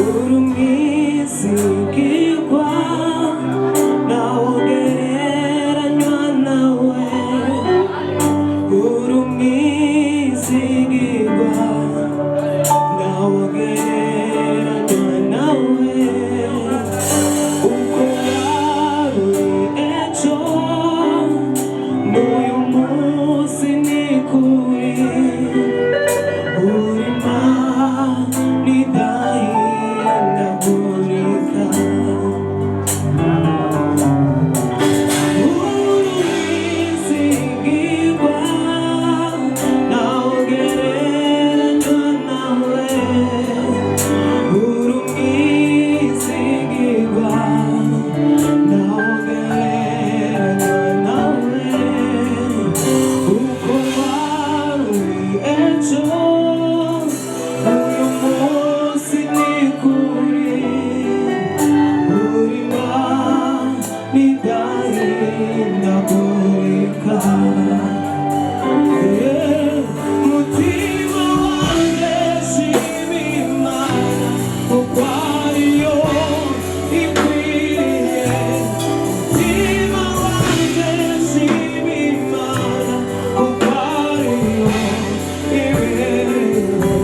urumwizigirwa nawogereranywa nawe, urumwizigirwa nawogereranywa nawe, uko wari ejo n'uyu munsi ni kuri, uri Imana idahindagurika, urumwizigirwa nawogereranywa nawe, urumwizigirwa nawogereranywa nawe, uko wari ejo n'uyu munsi ni kuri, uri Imana idahindagurika.